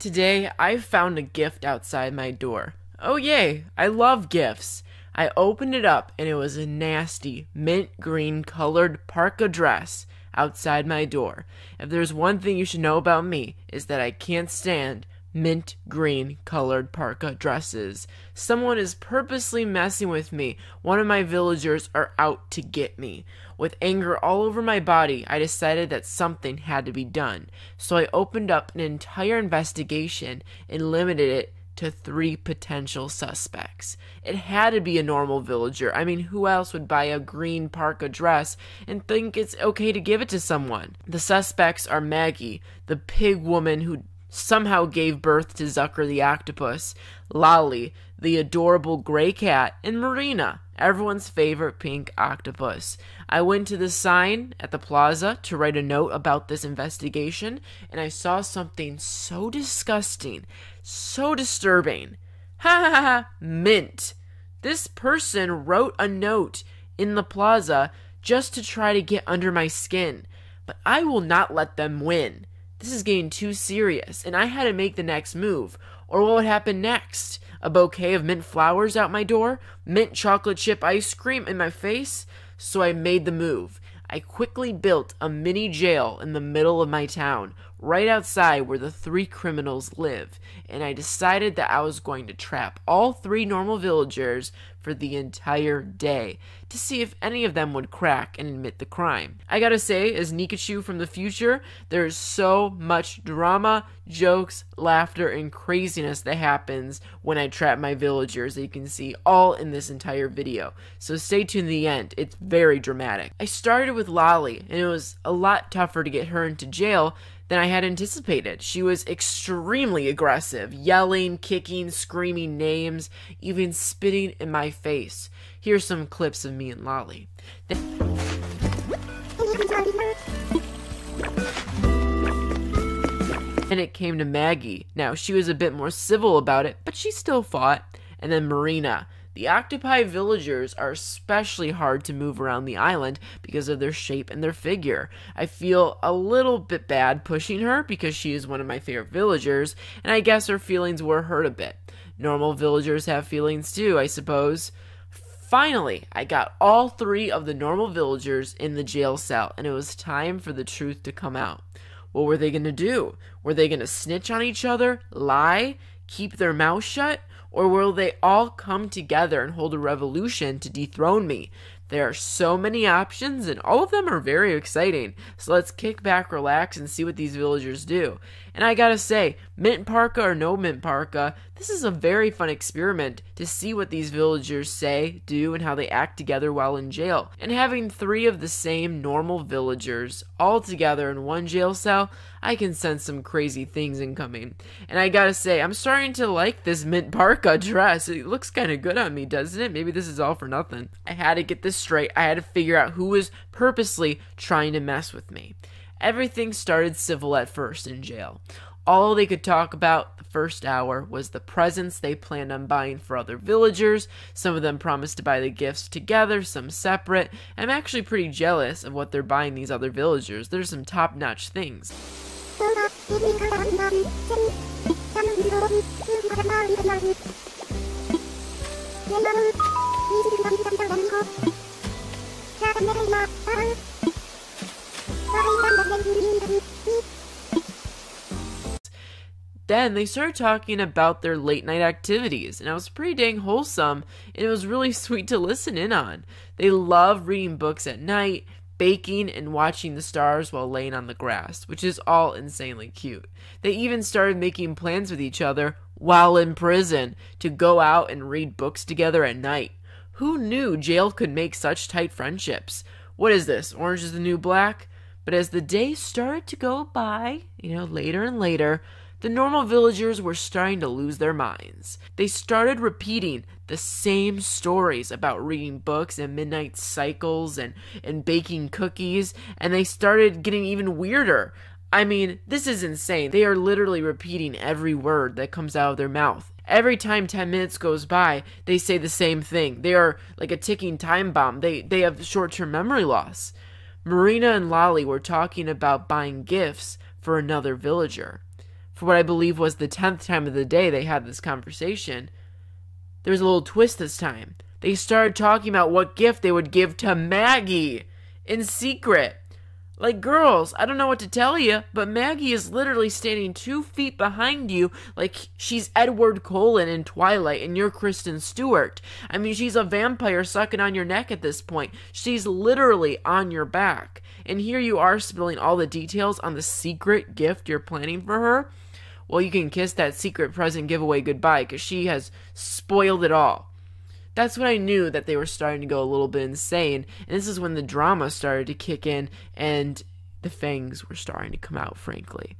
Today, I found a gift outside my door. Oh yay, I love gifts. I opened it up and it was a nasty mint green colored parka dress outside my door. If there's one thing you should know about me, is that I can't stand mint green colored parka dresses. Someone is purposely messing with me. One of my villagers are out to get me. With anger all over my body, I decided that something had to be done. So I opened up an entire investigation and limited it to 3 potential suspects. It had to be a normal villager. I mean, who else would buy a green parka dress and think it's okay to give it to someone? The suspects are Maggie, the pig woman who somehow gave birth to Zucker the octopus, Lolly, the adorable gray cat, and Marina, everyone's favorite pink octopus. I went to the sign at the plaza to write a note about this investigation, and I saw something so disgusting, so disturbing. Ha ha ha! Mint! This person wrote a note in the plaza just to try to get under my skin, but I will not let them win. This is getting too serious, and I had to make the next move. Or what would happen next? A bouquet of mint flowers out my door? Mint chocolate chip ice cream in my face? So I made the move. I quickly built a mini jail in the middle of my town, right outside where the 3 criminals live, and I decided that I was going to trap all 3 normal villagers for the entire day to see if any of them would crack and admit the crime. I gotta say, as Nikachu from the future, there's so much drama, jokes, laughter, and craziness that happens when I trap my villagers that you can see all in this entire video. So stay tuned to the end. It's very dramatic. I started with Lolly, and it was a lot tougher to get her into jail than I had anticipated. She was extremely aggressive, yelling, kicking, screaming names, even spitting in my face. Here's some clips of me and Lolly. Then it came to Maggie. Now, she was a bit more civil about it, but she still fought. And then Marina. The octopi villagers are especially hard to move around the island because of their shape and their figure. I feel a little bit bad pushing her because she is one of my favorite villagers, and I guess her feelings were hurt a bit. Normal villagers have feelings too, I suppose. Finally, I got all 3 of the normal villagers in the jail cell, and it was time for the truth to come out. What were they going to do? Were they going to snitch on each other, lie, keep their mouth shut? Or will they all come together and hold a revolution to dethrone me? There are so many options, and all of them are very exciting. So let's kick back, relax, and see what these villagers do. And I gotta say, mint parka or no mint parka, this is a very fun experiment to see what these villagers say, do, and how they act together while in jail. And having 3 of the same normal villagers all together in one jail cell, I can sense some crazy things incoming. And I gotta say, I'm starting to like this mint parka dress. It looks kind of good on me, doesn't it? Maybe this is all for nothing. I had to get this straight. I had to figure out who was purposely trying to mess with me. Everything started civil at first in jail. All they could talk about the first hour was the presents they planned on buying for other villagers. Some of them promised to buy the gifts together, some separate. I'm actually pretty jealous of what they're buying these other villagers. There's some top-notch things. Then they started talking about their late night activities, and it was pretty dang wholesome, and it was really sweet to listen in on. They love reading books at night, baking, and watching the stars while laying on the grass, which is all insanely cute. They even started making plans with each other while in prison to go out and read books together at night. Who knew jail could make such tight friendships? What is this, Orange is the New Black? But as the days started to go by, later and later, the normal villagers were starting to lose their minds. They started repeating the same stories about reading books and midnight cycles and baking cookies, and they started getting even weirder. I mean, this is insane. They are literally repeating every word that comes out of their mouth. Every time 10 minutes goes by, they say the same thing. They are like a ticking time bomb. They have short-term memory loss. Marina and Lolly were talking about buying gifts for another villager. for what I believe was the 10th time of the day they had this conversation, there was a little twist this time. They started talking about what gift they would give to Maggie in secret. Like, girls, I don't know what to tell you, but Maggie is literally standing 2 feet behind you like she's Edward Cullen in Twilight and you're Kristen Stewart. I mean, she's a vampire sucking on your neck at this point. She's literally on your back. And here you are spilling all the details on the secret gift you're planning for her. Well, you can kiss that secret present giveaway goodbye because she has spoiled it all. That's when I knew that they were starting to go a little bit insane, and this is when the drama started to kick in and the fangs were starting to come out, frankly.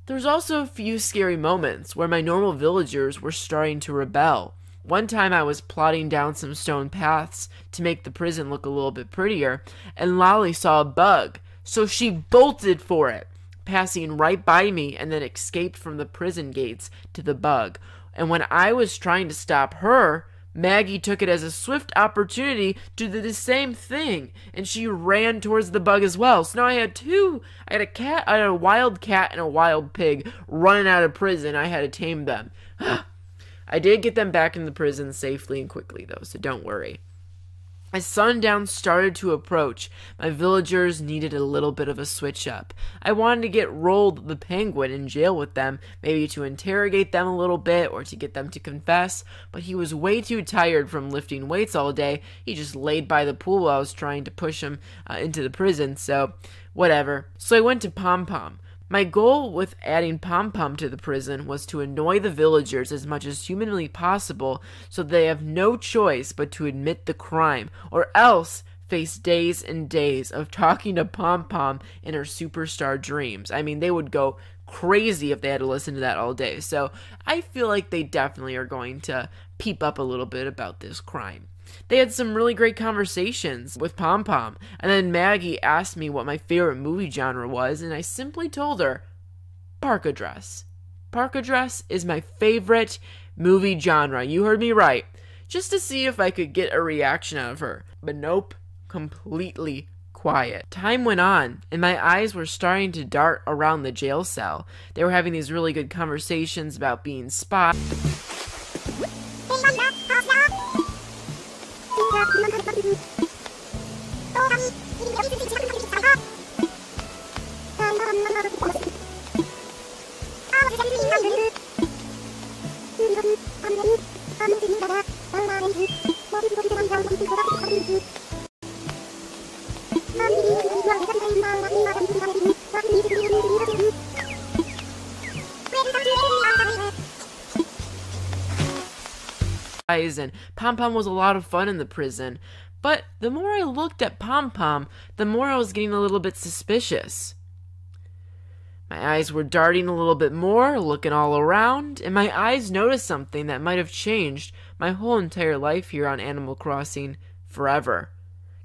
There was also a few scary moments where my normal villagers were starting to rebel. One time I was plodding down some stone paths to make the prison look a little bit prettier, and Lolly saw a bug, so she bolted for it, passing right by me and then escaped from the prison gates to the bug. And when I was trying to stop her, Maggie took it as a swift opportunity to do the same thing, and she ran towards the bug as well. So now I had a wild cat and a wild pig running out of prison. I had to tame them. I did get them back in the prison safely and quickly, though, so don't worry. As sundown started to approach, my villagers needed a little bit of a switch up. I wanted to get Rolled the Penguin in jail with them, maybe to interrogate them a little bit or to get them to confess, but he was way too tired from lifting weights all day. He just laid by the pool while I was trying to push him into the prison, so whatever. So I went to Pom Pom. My goal with adding Pom Pom to the prison was to annoy the villagers as much as humanly possible so they have no choice but to admit the crime, or else face days and days of talking to Pom Pom in her superstar dreams. I mean, they would go crazy if they had to listen to that all day. So I feel like they definitely are going to peep up a little bit about this crime. They had some really great conversations with Pom Pom, and then Maggie asked me what my favorite movie genre was, and I simply told her, parka dress. Parka dress is my favorite movie genre. You heard me right. Just to see if I could get a reaction out of her. But nope, completely quiet. Time went on, and my eyes were starting to dart around the jail cell. They were having these really good conversations about being spies. And Pom Pom was a lot of fun in the prison, but the more I looked at Pom Pom, the more I was getting a little bit suspicious. My eyes were darting a little bit more, looking all around, and my eyes noticed something that might have changed my whole entire life here on Animal Crossing forever.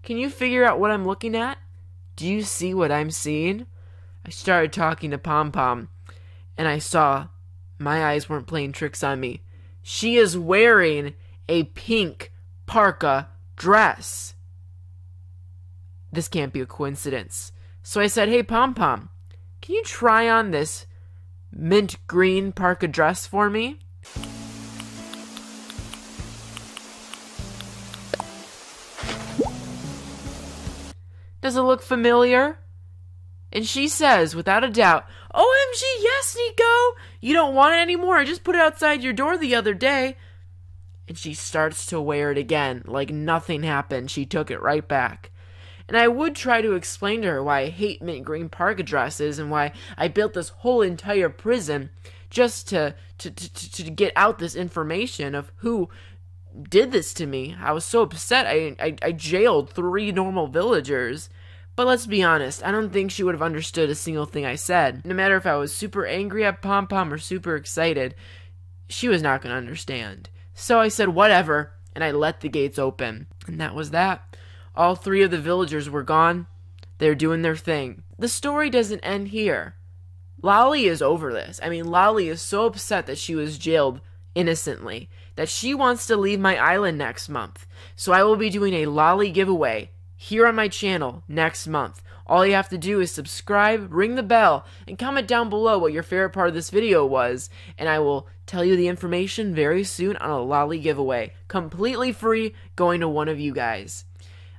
Can you figure out what I'm looking at? Do you see what I'm seeing? I started talking to Pom Pom, and I saw my eyes weren't playing tricks on me. She is wearing a pink parka dress. This can't be a coincidence. So I said, hey, Pom Pom, can you try on this mint green parka dress for me? Does it look familiar? And she says, without a doubt, OMG, yes, Niko! You don't want it anymore. I just put it outside your door the other day. And she starts to wear it again, like nothing happened. She took it right back. And I would try to explain to her why I hate mint green parka dresses and why I built this whole entire prison just to get out this information of who did this to me. I was so upset. I jailed 3 normal villagers. But let's be honest, I don't think she would have understood a single thing I said. No matter if I was super angry at Pom Pom or super excited, she was not going to understand. So I said whatever, and I let the gates open. And that was that. All 3 of the villagers were gone. They're doing their thing. The story doesn't end here. Lolly is over this. I mean, Lolly is so upset that she was jailed innocently that she wants to leave my island next month. So I will be doing a Lolly giveaway here on my channel next month. All you have to do is subscribe, ring the bell, and comment down below what your favorite part of this video was, and I will tell you the information very soon on a lolly giveaway. Completely free, going to one of you guys.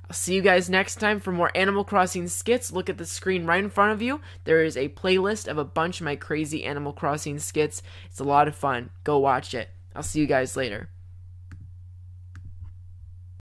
I'll see you guys next time for more Animal Crossing skits. Look at the screen right in front of you. There is a playlist of a bunch of my crazy Animal Crossing skits. It's a lot of fun. Go watch it. I'll see you guys later.